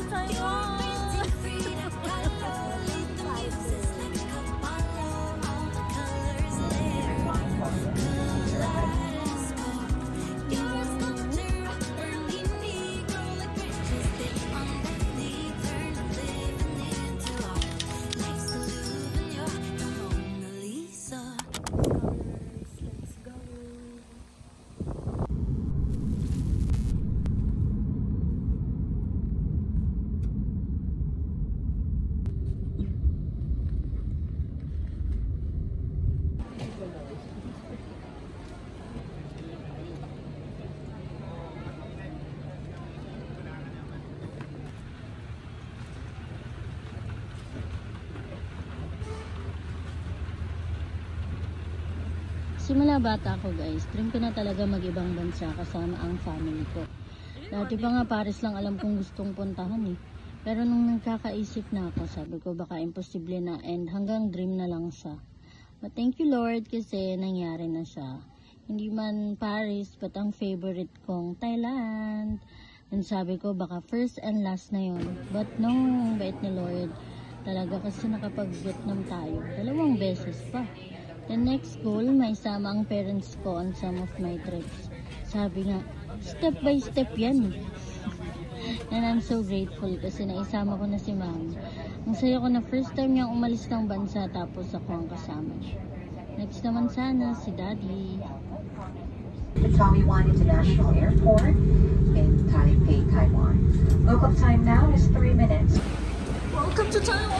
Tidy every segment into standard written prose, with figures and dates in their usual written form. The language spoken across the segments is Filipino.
Taiwan! Simula bata ako guys, dream ko na talaga mag-ibang bansa kasama ang family ko. Dati pa nga Paris lang alam kong gustong puntahan eh. Pero nung nagkakaisip na ako, sabi ko baka imposible na and hanggang dream na lang siya. But thank you Lord kasi nangyari na siya. Hindi man Paris but ang favorite kong Thailand. And sabi ko baka first and last na yun. But no, bait ni Lord. Talaga kasi nakapag-Vietnam tayo. 2 beses pa. The next goal, may sama ang parents ko on some of my trips. Sabi nga, step by step yan. And I'm so grateful kasi naisama ko na si Mami. Ang saya ko na first time niyang umalis ng bansa tapos ako ang kasama niya. Next naman sana si Daddy. The Taoyuan International Airport in Taipei, Taiwan. Local time now is 3 minutes. Welcome to Taiwan!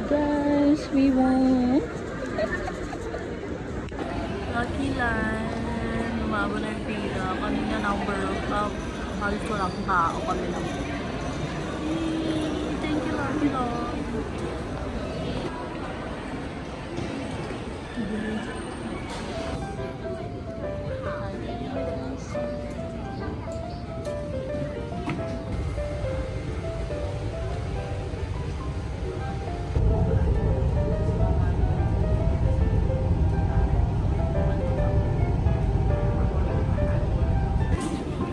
Guys, we went. Lucky line. Lumabo na yung pila. Kanina number of halos walang tao kami lang. Thank you, Lucky Lord.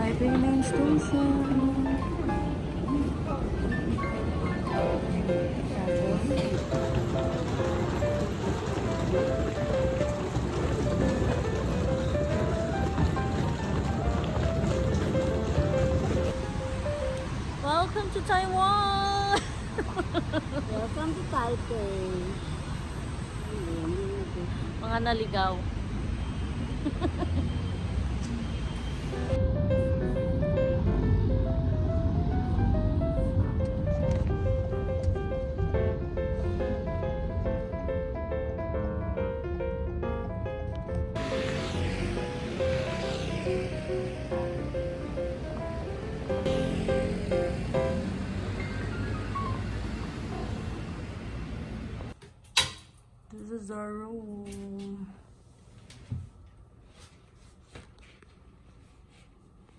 Taipei Main Station. Welcome to Taiwan! Welcome to Taipei. Mga naligaw. This is our room.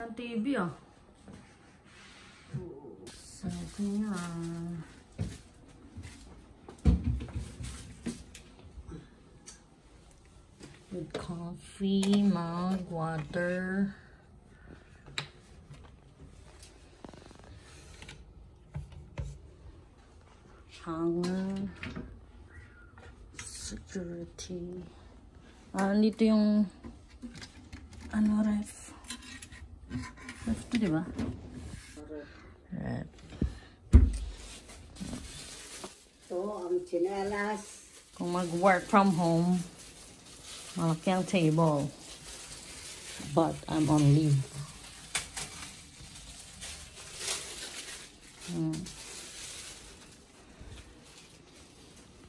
Ang TV ah. Sabi nga. With coffee, mug, water. Hanger. Security. Dito yung ano, ref. Ref to, diba? Ref. Oh, ang tsinelas. Kung mag-work from home, malaki ang table. But I'm on leave.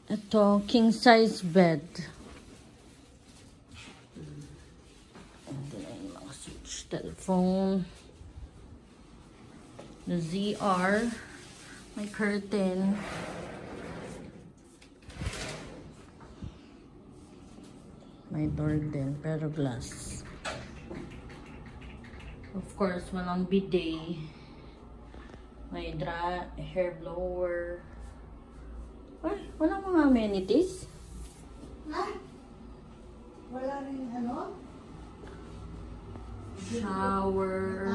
Ito, king size bed. And then ay mga switch telephone. The ZR. My curtain. May door din, pero glass. Of course, walang bidet. May hair blower. Ay, walang mga amenities. Wala rin ano? Shower.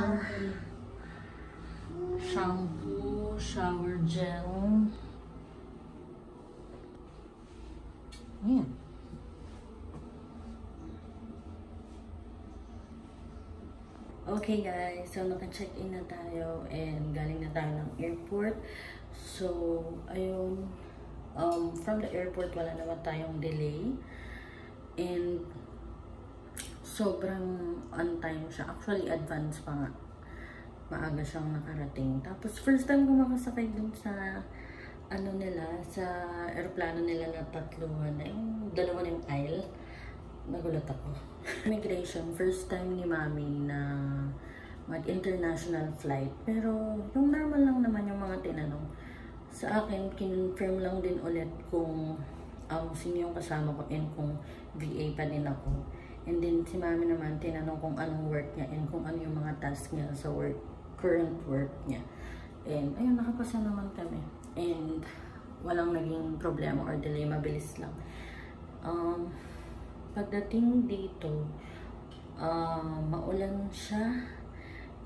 Shampoo. Shower gel. Ayan. Okay guys, so naka-check-in na tayo and galing na tayo ng airport. So, ayun, from the airport wala naman tayong delay and sobrang on time siya. Actually, advance pa nga. Maaga siyang nakarating. Tapos, first time ko makasakay dun sa ano nila, sa aeroplano nila na tatluhan. Yung dalawa na yung aisle. Nagulat ako. Immigration, first time ni Mami na mag-international flight. Pero yung normal lang naman yung mga tinanong. Sa akin, kinonfirm lang din ulit kung sino yung kasama ko and kung VA pa din ako. And then si Mami naman tinanong kung anong work niya and kung ano yung mga task niya sa work, current work niya. And ayun, nakapasa naman kami. And walang naging problema or delay, mabilis lang. Pagdating dito, maulan siya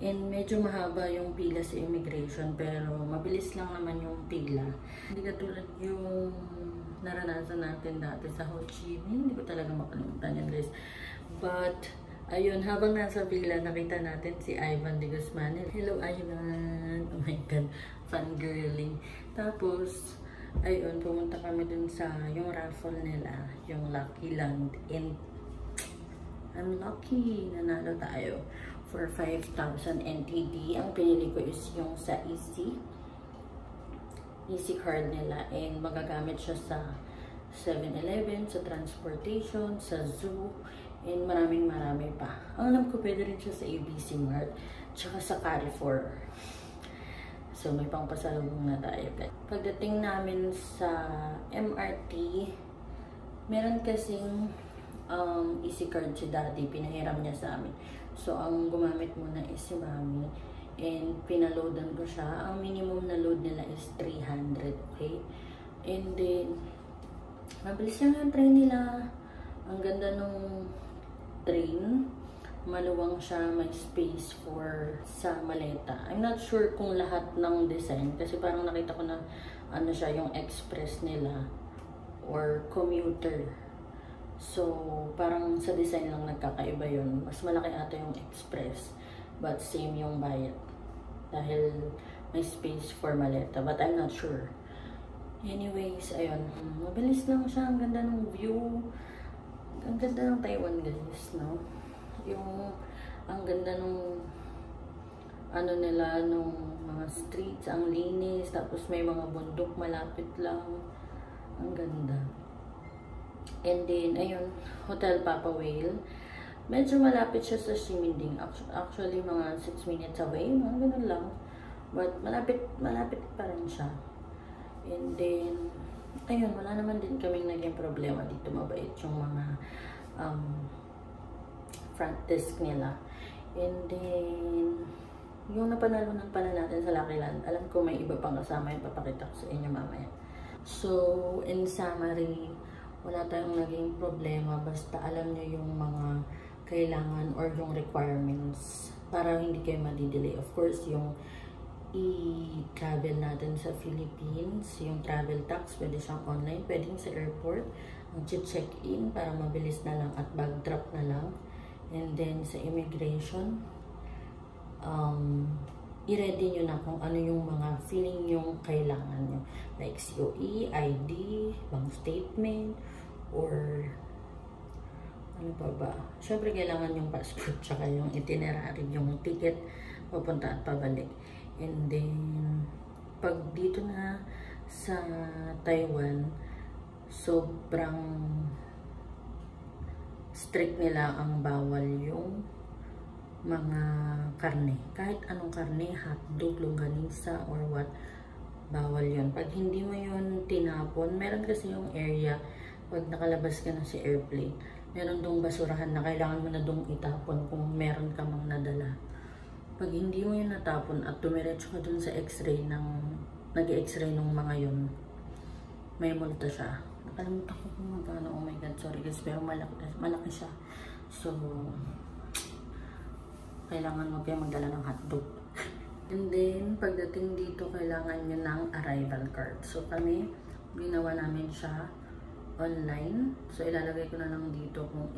and medyo mahaba yung pila sa immigration pero mabilis lang naman yung pila. Hindi katulad yung naranasan natin dati sa Ho Chi Minh. Hindi ko talaga makalimutan yan guys. But, ayun, habang nasa pila, nakita natin si Ivan de Guzman. Hello Ivan! Oh my God, fangirling. Tapos, ayun, pumunta kami dun sa yung raffle nila, yung Lucky Land, and I'm lucky, nanalo tayo for 5,000 NTD. Ang pinili ko is yung sa Easy card nila, and magagamit siya sa 7-Eleven, sa transportation, sa zoo, and marami pa. Ang alam ko, pwede rin siya sa ABC Mart, tsaka sa Carrefour. So, may pangpasalubong na tayo. Pagdating namin sa MRT, meron kasing easy card si Daddy. Pinahiram niya sa amin. So, ang gumamit muna is si Mami. And pinaloadan ko siya. Ang minimum na load nila is 300. Okay? And then, mabilis lang yung train nila. Ang ganda nung train. Maluwang siya, may space for sa maleta. I'm not sure kung lahat ng design kasi parang nakita ko na ano siya, yung express nila or commuter. So, parang sa design lang nagkakaiba yun. Mas malaki ata yung express but same yung bayad dahil may space for maleta, but I'm not sure. Anyways, ayun, mabilis lang siya. Ang ganda ng view. Ang ganda ng Taiwan guys, no? Yung ang ganda nung ano nila, nung mga streets, ang linis, tapos may mga bundok malapit lang. Ang ganda. And then, ayun, Hotel Papa Whale. Medyo malapit siya sa Ximending. Actually, mga 6 minutes away, mga ganun lang. But malapit pa rin siya. And then, ayun, wala naman din kaming naging problema dito. Mabait yung mga front desk nila. And then, yung napanalunan pala natin sa Lucky Land, alam ko may iba pang kasama yung papakita ko sa inyo mamaya. So, in summary, wala tayong naging problema basta alam nyo yung mga kailangan or yung requirements para hindi kayo madidelay. Of course, yung i-travel natin sa Philippines, yung travel tax, pwede siyang online, pwedeng sa airport, mag-check-in para mabilis na lang at bag drop na lang. And then sa immigration, i-ready nyo na kung ano yung mga feeling yung kailangan nyo. Like COE, ID, bank statement, or ano pa ba? Siyempre kailangan yung passport, tsaka yung itinerary, yung ticket, papunta at pabalik. And then, pag dito na sa Taiwan, sobrang strict nila ang bawal yung mga karne. Kahit anong karne, hotdog, longganisa, or what, bawal yun. Pag hindi mo yun tinapon, meron kasi yung area, pag nakalabas ka na sa airplane, meron dong basurahan na kailangan mo na dong itapon kung meron ka mang nadala. Pag hindi mo yun natapon at tumiretso ka dun sa x-ray ng, nag-x-ray ng mga yun, may multa siya. Nakalimutan ko kung magkano, oh my god, sorry guys, pero malaki siya. So, kailangan mo kayo magdala ng hotdog. And then, pagdating dito, kailangan nyo ng arrival card. So, kami, ginawa namin siya online. So, ilalagay ko na lang dito kung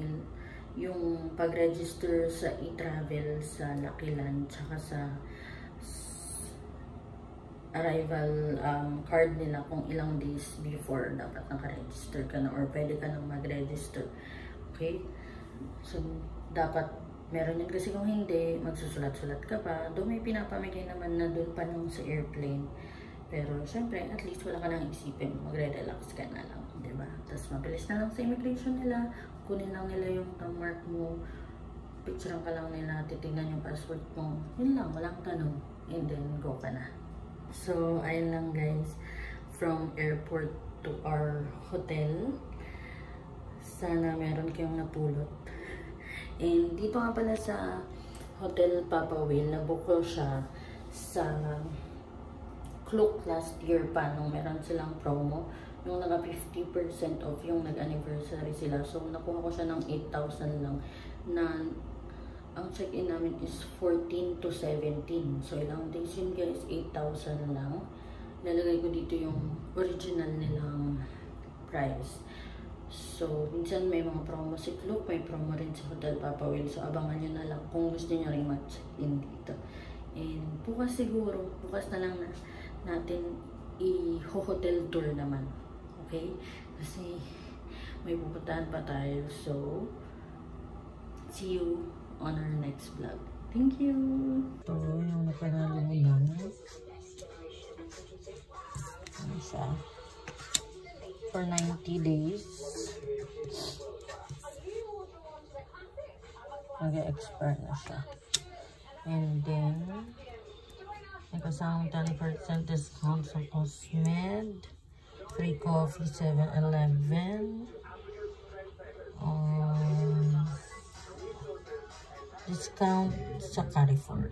yung pag-register sa e-travel sa Lucky Land, tsaka sa arrival card nila kung ilang days before dapat naka-register ka na or pwede ka nang mag-register. Okay? So, dapat meron yun kasi kung hindi, magsusulat-sulat ka pa. Doon may pinapamigay naman na doon pa nung sa airplane. Pero, syempre, at least wala ka nang isipin. Magre-relax ka na lang, diba? Tapos, mabilis na lang sa immigration nila. Kunin lang nila yung mark mo. Picturean ka lang nila. Titignan yung passport mo. Yun lang, walang tanong. And then, go ka na. So, ayun lang guys. From airport to our hotel. Sana meron kayong napulot. And dito nga pala sa Hotel Papa Will, nabook ko siya sa Klook last year pa nung meron silang promo. Nung naka 50% off yung nag-anniversary sila. So, nakuha ko siya ng 8,000 lang. Na ang check-in namin is 14 to 17. So, ilang days yun guys, 8,000 lang. Lalagay ko dito yung original nilang price. So, minsan may mga promo si Klook, may promo rin sa Hotel Papa Will. So, abangan nyo na lang kung gusto nyo rin mag-check-in dito. And bukas siguro, bukas na lang natin i-hotel tour naman. Okay? Kasi may pupuntahan pa tayo. So, see you on our next vlog. Thank you! Ito yung napanalo mo lang. Ano siya? For 90 days. Mag-expire na siya. And then, may kasamang 10% discount sa Cosmed. Free coffee, 7-Eleven. Discount sa Carrefour.